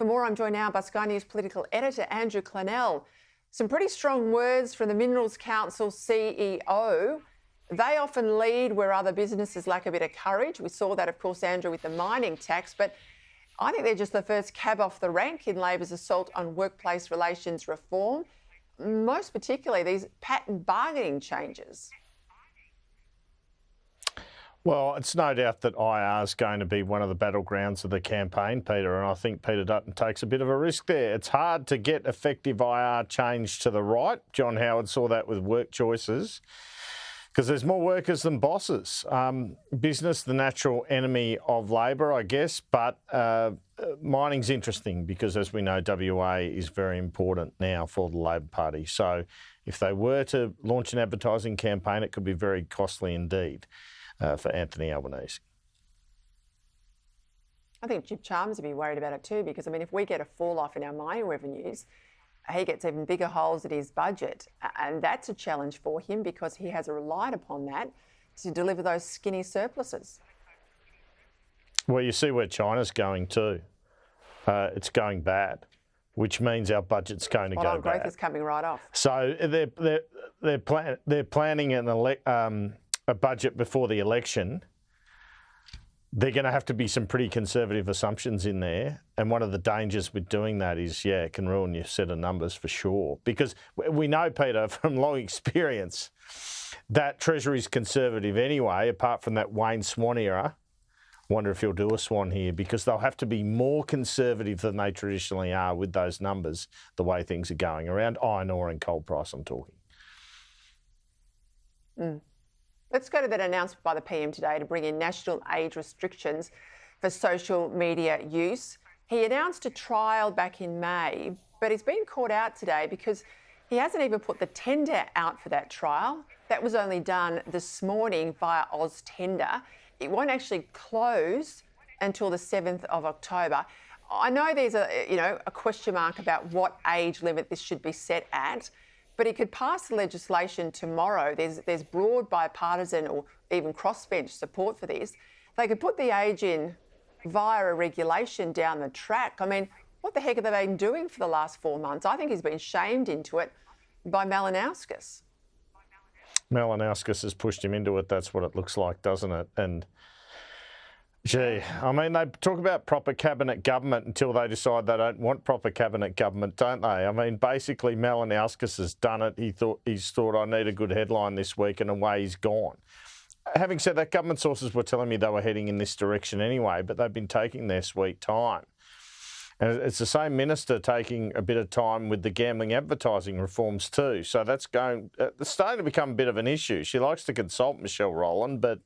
For more, I'm joined now by Sky News political editor Andrew Clennell. Some pretty strong words from the Minerals Council CEO. They often lead where other businesses lack a bit of courage. We saw that, of course, Andrew, with the mining tax, but I think they're just the first cab off the rank in Labor's assault on workplace relations reform, most particularly these patent bargaining changes. Well, it's no doubt that IR is going to be one of the battlegrounds of the campaign, Peter, and I think Peter Dutton takes a bit of a risk there. It's hard to get effective IR change to the right. John Howard saw that with work choices because there's more workers than bosses. Business, the natural enemy of Labor, I guess, but mining's interesting because, as we know, WA is very important now for the Labor Party. So if they were to launch an advertising campaign, it could be very costly indeed. For Anthony Albanese. I think Jim Chalmers would be worried about it too, because, I mean, if we get a fall-off in our mining revenues, he gets even bigger holes in his budget. And that's a challenge for him because he has relied upon that to deliver those skinny surpluses. Well, you see where China's going too. It's going bad, which means our budget's going to go bad. Growth is coming right off. So they're planning a budget before the election. They're going to have to be some pretty conservative assumptions in there. And one of the dangers with doing that is, it can ruin your set of numbers for sure. Because we know, Peter, from long experience, that Treasury's conservative anyway, apart from that Wayne Swan era. Wonder if he'll do a Swan here, because they'll have to be more conservative than they traditionally are with those numbers, the way things are going around iron ore and coal price I'm talking. Let's go to that announcement by the PM today to bring in national age restrictions for social media use. He announced a trial back in May, but he's been caught out today because he hasn't even put the tender out for that trial. That was only done this morning via AusTender. It won't actually close until the 7th of October. I know there's a question mark about what age limit this should be set at. But he could pass the legislation tomorrow. There's broad bipartisan or even crossbench support for this. They could put the age in via a regulation down the track. I mean, what the heck have they been doing for the last 4 months? I think he's been shamed into it by Malinauskas. Malinauskas has pushed him into it. That's what it looks like, doesn't it? And gee, I mean, they talk about proper cabinet government until they decide they don't want proper cabinet government, don't they? I mean, basically, Malinauskas has done it. He's thought, I need a good headline this week, and away he's gone. Having said that, government sources were telling me they were heading in this direction anyway, but they've been taking their sweet time. And it's the same minister taking a bit of time with the gambling advertising reforms too. So that's it's starting to become a bit of an issue. She likes to consult Michelle Rowland, but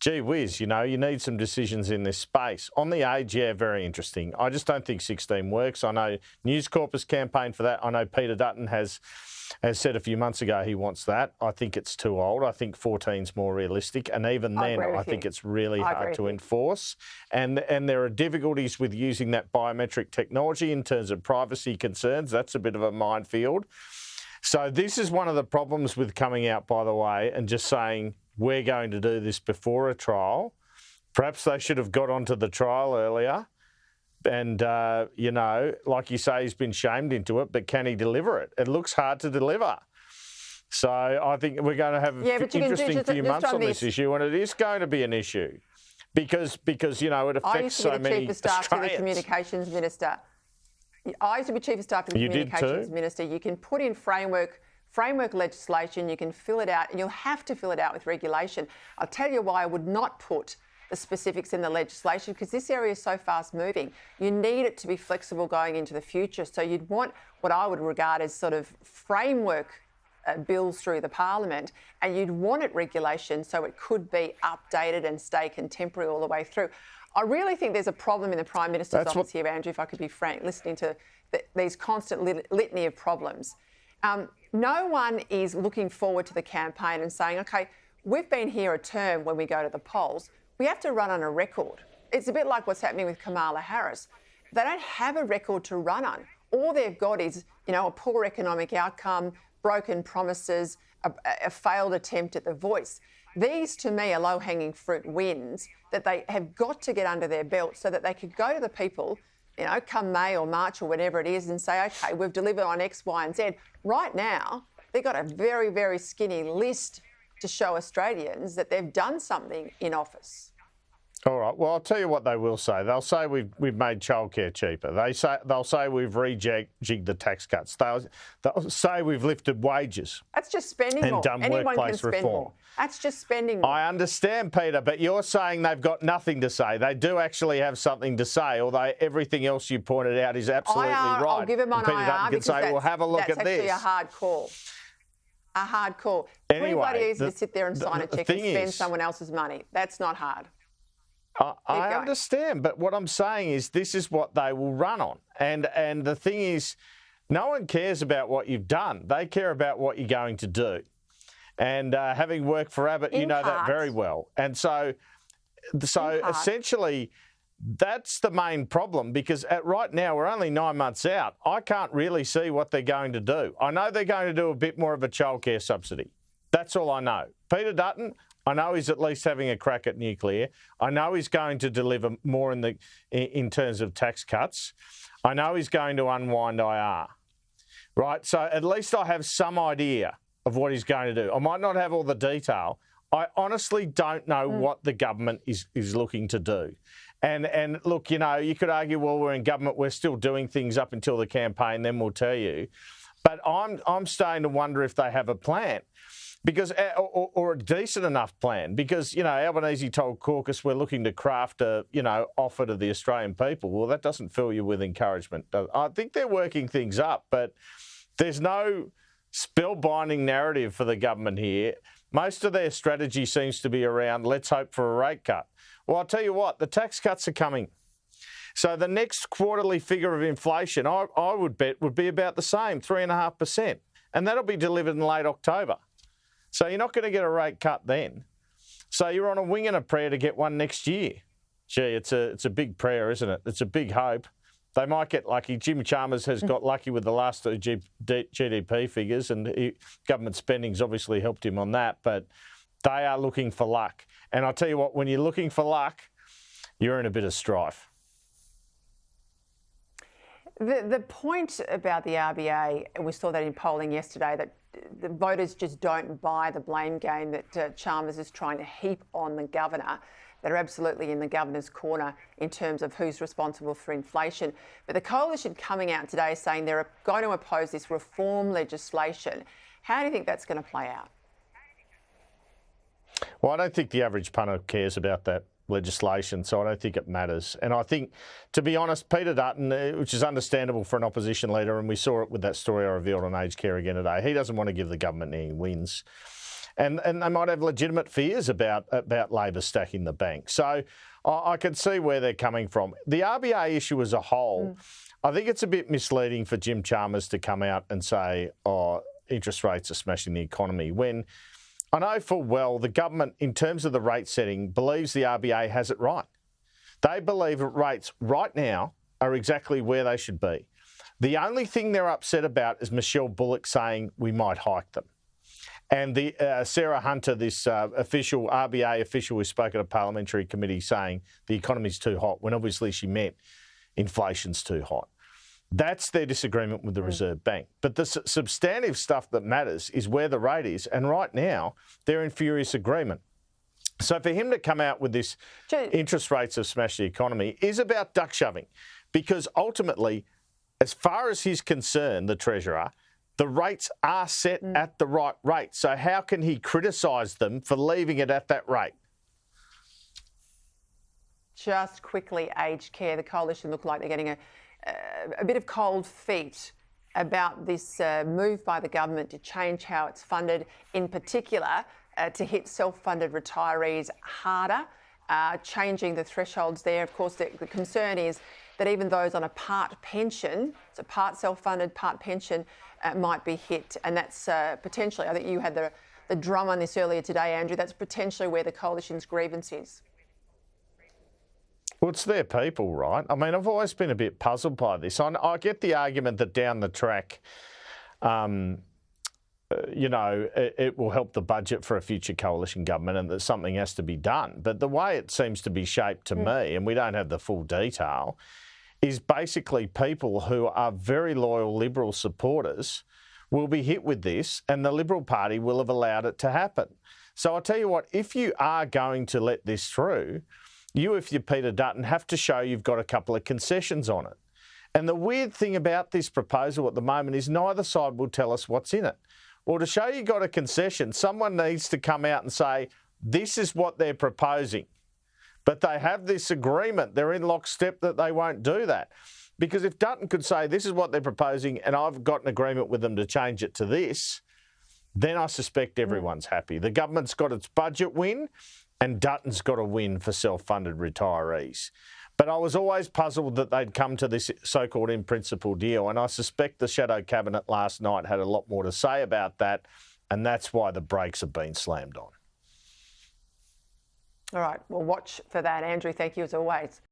gee whiz, you need some decisions in this space. On the age, very interesting. I just don't think 16 works. I know News Corp has campaigned for that. I know Peter Dutton has said a few months ago he wants that. I think it's too old. I think 14's more realistic. And even then, I think it's really hard to enforce. And there are difficulties with using that biometric technology in terms of privacy concerns. That's a bit of a minefield. So this is one of the problems with coming out, by the way, and just saying, we're going to do this before a trial. Perhaps they should have got onto the trial earlier. And, like you say, he's been shamed into it, but can he deliver it? It looks hard to deliver. So I think we're going to have an interesting few months on this issue, and it is going to be an issue because it affects so many Australians. I used to be the Chief of Staff to the Communications Minister. I used to be Chief of Staff to the Communications Minister. You can put in framework legislation, you can fill it out, and you'll have to fill it out with regulation. I'll tell you why I would not put the specifics in the legislation, because this area is so fast moving. You need it to be flexible going into the future. So you'd want what I would regard as sort of framework bills through the parliament, and you'd want it regulation so it could be updated and stay contemporary all the way through. I really think there's a problem in the Prime Minister's office here, Andrew, if I could be frank, listening to these constant litany of problems. No one is looking forward to the campaign and saying, OK, we've been here a term when we go to the polls. We have to run on a record. It's a bit like what's happening with Kamala Harris. They don't have a record to run on. All they've got is, a poor economic outcome, broken promises, a failed attempt at the voice. These, to me, are low-hanging fruit wins that they have got to get under their belt so that they could go to the people come May or March or whenever it is and say, OK, we've delivered on X, Y and Z. Right now, they've got a very, very skinny list to show Australians that they've done something in office. All right. Well, I'll tell you what they will say. They'll say we've made childcare cheaper. They'll say we've rejigged the tax cuts. They'll say we've lifted wages. That's just spending and more. done Anyone workplace can spend reform. more. That's just spending more. I understand, Peter, but you're saying they've got nothing to say. They do actually have something to say, although everything else you pointed out is absolutely right. I'll give him on Peter IR Dutton can because say, well, have a look at this. That's actually a hard call. A hard call. Anyway, Pretty bloody easy to sit there and sign a cheque and spend someone else's money. That's not hard. I understand, but what I'm saying is this is what they will run on. And the thing is, no one cares about what you've done. They care about what you're going to do. And having worked for Abbott, you know that very well. And so essentially, that's the main problem because right now we're only 9 months out. I can't really see what they're going to do. I know they're going to do a bit more of a childcare subsidy. That's all I know. Peter Dutton, I know he's at least having a crack at nuclear. I know he's going to deliver more in terms of tax cuts. I know he's going to unwind IR. Right? So at least I have some idea of what he's going to do. I might not have all the detail. I honestly don't know what the government is looking to do. And look, you could argue, well, we're in government, we're still doing things up until the campaign, then we'll tell you. But I'm starting to wonder if they have a plan. Because, or a decent enough plan, because, Albanese told caucus we're looking to craft a, offer to the Australian people. Well, that doesn't fill you with encouragement. I think they're working things up, but there's no spellbinding narrative for the government here. Most of their strategy seems to be around, let's hope for a rate cut. Well, I'll tell you what, the tax cuts are coming. So the next quarterly figure of inflation, I would bet, would be about the same, 3.5%. And that'll be delivered in late October. So you're not going to get a rate cut then. So you're on a wing and a prayer to get one next year. Gee, it's a big prayer, isn't it? It's a big hope. They might get lucky. Jim Chalmers has got lucky with the last GDP figures, and government spending's obviously helped him on that, but they are looking for luck. And I'll tell you what, when you're looking for luck, you're in a bit of strife. The point about the RBA, we saw that in polling yesterday, that the voters just don't buy the blame game that Chalmers is trying to heap on the governor. They're absolutely in the governor's corner in terms of who's responsible for inflation. But the coalition coming out today saying they're going to oppose this reform legislation. How do you think that's going to play out? Well, I don't think the average punter cares about that legislation, so I don't think it matters. And I think, to be honest, Peter Dutton, which is understandable for an opposition leader, and we saw it with that story I revealed on aged care again today, he doesn't want to give the government any wins. And they might have legitimate fears about Labor stacking the bank. So I can see where they're coming from. The RBA issue as a whole, I think it's a bit misleading for Jim Chalmers to come out and say, interest rates are smashing the economy, when I know full well the government, in terms of the rate setting, believes the RBA has it right. They believe that rates right now are exactly where they should be. The only thing they're upset about is Michelle Bullock saying we might hike them. And the Sarah Hunter, this RBA official who spoke at a parliamentary committee, saying the economy's too hot, when obviously she meant inflation's too hot. That's their disagreement with the Reserve Bank. But the substantive stuff that matters is where the rate is. And right now, they're in furious agreement. So for him to come out with this interest rates have smashed the economy is about duck shoving. Because ultimately, as far as he's concerned, the Treasurer, the rates are set at the right rate. So how can he criticise them for leaving it at that rate? Just quickly, aged care. The coalition look like they're getting a bit of cold feet about this move by the government to change how it's funded, in particular to hit self-funded retirees harder, changing the thresholds there. Of course, the concern is that even those on a part pension, so part self-funded, part pension, might be hit. And that's potentially, I think you had the drum on this earlier today, Andrew, that's potentially where the coalition's grievance is. Well, it's their people, right? I mean, I've always been a bit puzzled by this. I get the argument that down the track, it will help the budget for a future coalition government and that something has to be done. But the way it seems to be shaped to me, and we don't have the full detail, is basically people who are very loyal Liberal supporters will be hit with this, and the Liberal Party will have allowed it to happen. So I'll tell you what, if you are going to let this through, you, if you're Peter Dutton, have to show you've got a couple of concessions on it. And the weird thing about this proposal at the moment is neither side will tell us what's in it. Well, to show you got a concession, someone needs to come out and say, this is what they're proposing. But they have this agreement. They're in lockstep that they won't do that. Because if Dutton could say, this is what they're proposing and I've got an agreement with them to change it to this, then I suspect everyone's happy. The government's got its budget win and Dutton's got a win for self-funded retirees. But I was always puzzled that they'd come to this so-called in-principle deal, and I suspect the shadow cabinet last night had a lot more to say about that, and that's why the brakes have been slammed on. All right, we'll watch for that. Andrew, thank you as always.